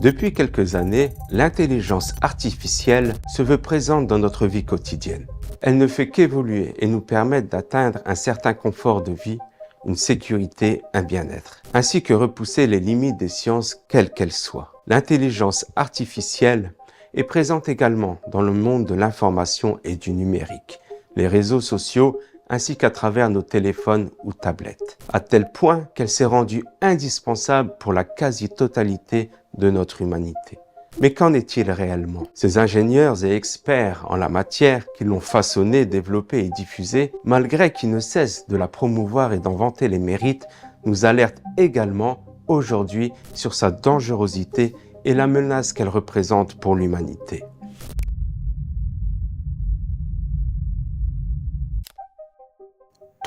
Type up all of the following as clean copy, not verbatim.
Depuis quelques années, l'intelligence artificielle se veut présente dans notre vie quotidienne. Elle ne fait qu'évoluer et nous permettre d'atteindre un certain confort de vie, une sécurité, un bien-être, ainsi que repousser les limites des sciences quelles qu'elles soient. L'intelligence artificielle est présente également dans le monde de l'information et du numérique, les réseaux sociaux ainsi qu'à travers nos téléphones ou tablettes, à tel point qu'elle s'est rendue indispensable pour la quasi-totalité de notre humanité. Mais qu'en est-il réellement? Ces ingénieurs et experts en la matière qui l'ont façonnée, développée et diffusée, malgré qu'ils ne cessent de la promouvoir et d'en vanter les mérites, nous alertent également aujourd'hui sur sa dangerosité et la menace qu'elle représente pour l'humanité.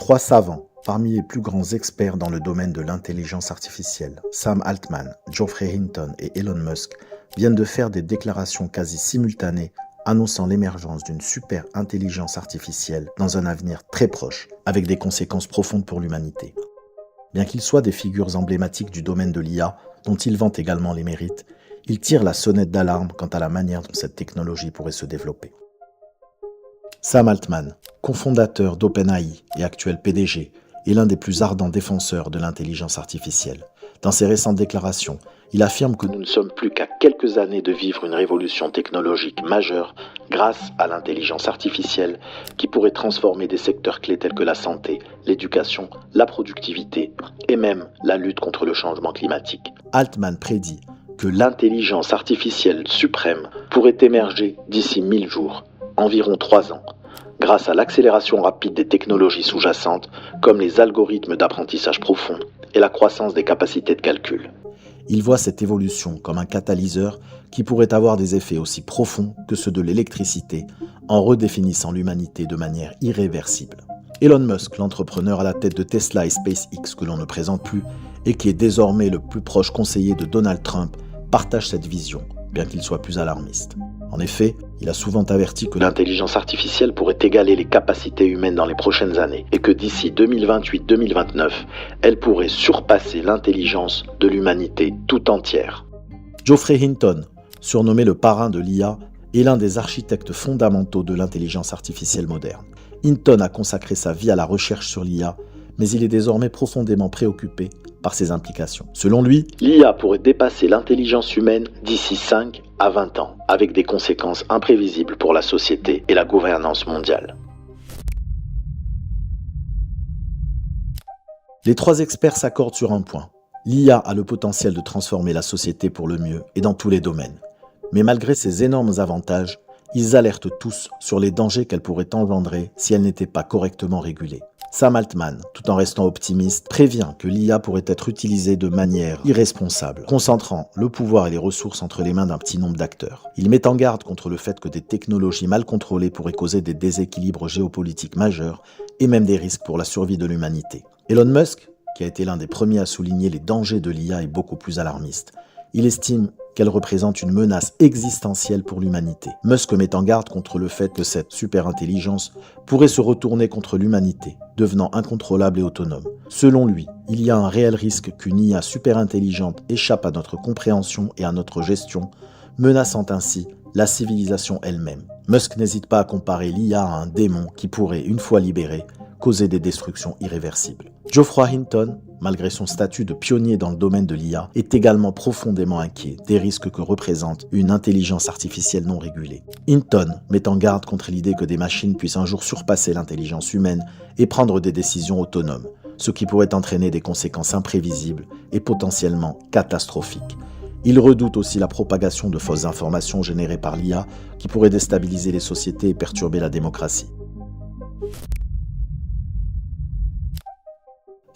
Trois savants, parmi les plus grands experts dans le domaine de l'intelligence artificielle, Sam Altman, Geoffrey Hinton et Elon Musk, viennent de faire des déclarations quasi simultanées annonçant l'émergence d'une super intelligence artificielle dans un avenir très proche, avec des conséquences profondes pour l'humanité. Bien qu'ils soient des figures emblématiques du domaine de l'IA, dont ils vantent également les mérites, ils tirent la sonnette d'alarme quant à la manière dont cette technologie pourrait se développer. Sam Altman, cofondateur d'OpenAI et actuel PDG, est l'un des plus ardents défenseurs de l'intelligence artificielle. Dans ses récentes déclarations, il affirme que nous ne sommes plus qu'à quelques années de vivre une révolution technologique majeure grâce à l'intelligence artificielle qui pourrait transformer des secteurs clés tels que la santé, l'éducation, la productivité et même la lutte contre le changement climatique. Altman prédit que l'intelligence artificielle suprême pourrait émerger d'ici 1000 jours, environ 3 ans, grâce à l'accélération rapide des technologies sous-jacentes comme les algorithmes d'apprentissage profond et la croissance des capacités de calcul. Il voit cette évolution comme un catalyseur qui pourrait avoir des effets aussi profonds que ceux de l'électricité en redéfinissant l'humanité de manière irréversible. Elon Musk, l'entrepreneur à la tête de Tesla et SpaceX que l'on ne présente plus et qui est désormais le plus proche conseiller de Donald Trump, partage cette vision, bien qu'il soit plus alarmiste. En effet, il a souvent averti que l'intelligence artificielle pourrait égaler les capacités humaines dans les prochaines années et que d'ici 2028-2029, elle pourrait surpasser l'intelligence de l'humanité tout entière. Geoffrey Hinton, surnommé le parrain de l'IA, est l'un des architectes fondamentaux de l'intelligence artificielle moderne. Hinton a consacré sa vie à la recherche sur l'IA, mais il est désormais profondément préoccupé par ses implications. Selon lui, l'IA pourrait dépasser l'intelligence humaine d'ici 5 à 20 ans, avec des conséquences imprévisibles pour la société et la gouvernance mondiale. Les trois experts s'accordent sur un point. L'IA a le potentiel de transformer la société pour le mieux et dans tous les domaines. Mais malgré ses énormes avantages, ils alertent tous sur les dangers qu'elle pourrait engendrer si elle n'était pas correctement régulée. Sam Altman, tout en restant optimiste, prévient que l'IA pourrait être utilisée de manière irresponsable, concentrant le pouvoir et les ressources entre les mains d'un petit nombre d'acteurs. Il met en garde contre le fait que des technologies mal contrôlées pourraient causer des déséquilibres géopolitiques majeurs et même des risques pour la survie de l'humanité. Elon Musk, qui a été l'un des premiers à souligner les dangers de l'IA, est beaucoup plus alarmiste. Il estime qu'elle représente une menace existentielle pour l'humanité. Musk met en garde contre le fait que cette super-intelligence pourrait se retourner contre l'humanité, devenant incontrôlable et autonome. Selon lui, il y a un réel risque qu'une IA super-intelligente échappe à notre compréhension et à notre gestion, menaçant ainsi la civilisation elle-même. Musk n'hésite pas à comparer l'IA à un démon qui pourrait, une fois libéré, causer des destructions irréversibles. Geoffrey Hinton, malgré son statut de pionnier dans le domaine de l'IA, est également profondément inquiet des risques que représente une intelligence artificielle non régulée. Hinton met en garde contre l'idée que des machines puissent un jour surpasser l'intelligence humaine et prendre des décisions autonomes, ce qui pourrait entraîner des conséquences imprévisibles et potentiellement catastrophiques. Il redoute aussi la propagation de fausses informations générées par l'IA qui pourraient déstabiliser les sociétés et perturber la démocratie.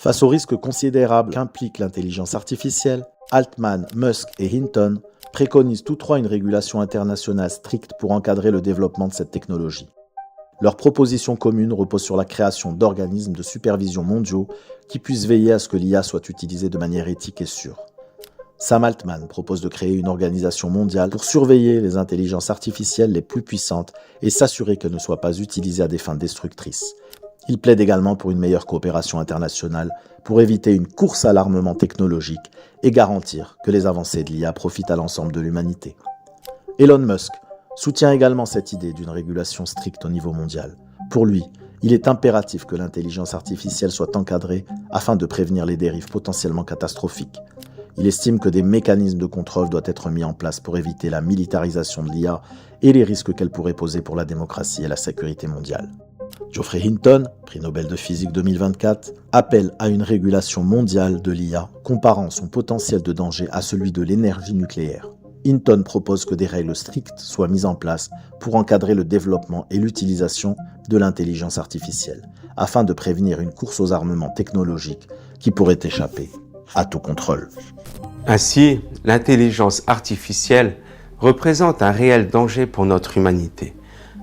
Face aux risques considérables qu'implique l'intelligence artificielle, Altman, Musk et Hinton préconisent tous trois une régulation internationale stricte pour encadrer le développement de cette technologie. Leur proposition commune repose sur la création d'organismes de supervision mondiaux qui puissent veiller à ce que l'IA soit utilisée de manière éthique et sûre. Sam Altman propose de créer une organisation mondiale pour surveiller les intelligences artificielles les plus puissantes et s'assurer qu'elles ne soient pas utilisées à des fins destructrices. Il plaide également pour une meilleure coopération internationale pour éviter une course à l'armement technologique et garantir que les avancées de l'IA profitent à l'ensemble de l'humanité. Elon Musk soutient également cette idée d'une régulation stricte au niveau mondial. Pour lui, il est impératif que l'intelligence artificielle soit encadrée afin de prévenir les dérives potentiellement catastrophiques. Il estime que des mécanismes de contrôle doivent être mis en place pour éviter la militarisation de l'IA et les risques qu'elle pourrait poser pour la démocratie et la sécurité mondiale. Geoffrey Hinton, prix Nobel de physique 2024, appelle à une régulation mondiale de l'IA comparant son potentiel de danger à celui de l'énergie nucléaire. Hinton propose que des règles strictes soient mises en place pour encadrer le développement et l'utilisation de l'intelligence artificielle, afin de prévenir une course aux armements technologiques qui pourrait échapper à tout contrôle. Ainsi, l'intelligence artificielle représente un réel danger pour notre humanité.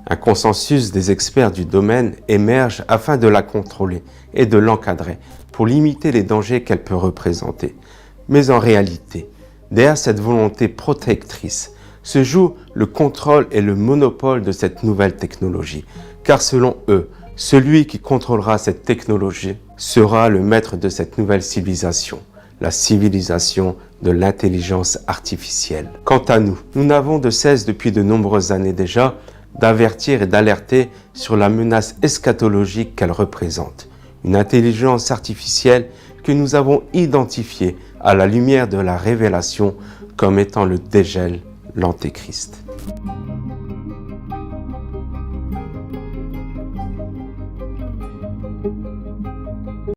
Un consensus des experts du domaine émerge afin de la contrôler et de l'encadrer pour limiter les dangers qu'elle peut représenter. Mais en réalité, derrière cette volonté protectrice se joue le contrôle et le monopole de cette nouvelle technologie. Car selon eux, celui qui contrôlera cette technologie sera le maître de cette nouvelle civilisation, la civilisation de l'intelligence artificielle. Quant à nous, nous n'avons de cesse depuis de nombreuses années déjà d'avertir et d'alerter sur la menace eschatologique qu'elle représente. Une intelligence artificielle que nous avons identifiée à la lumière de la révélation comme étant le dégel, l'antéchrist.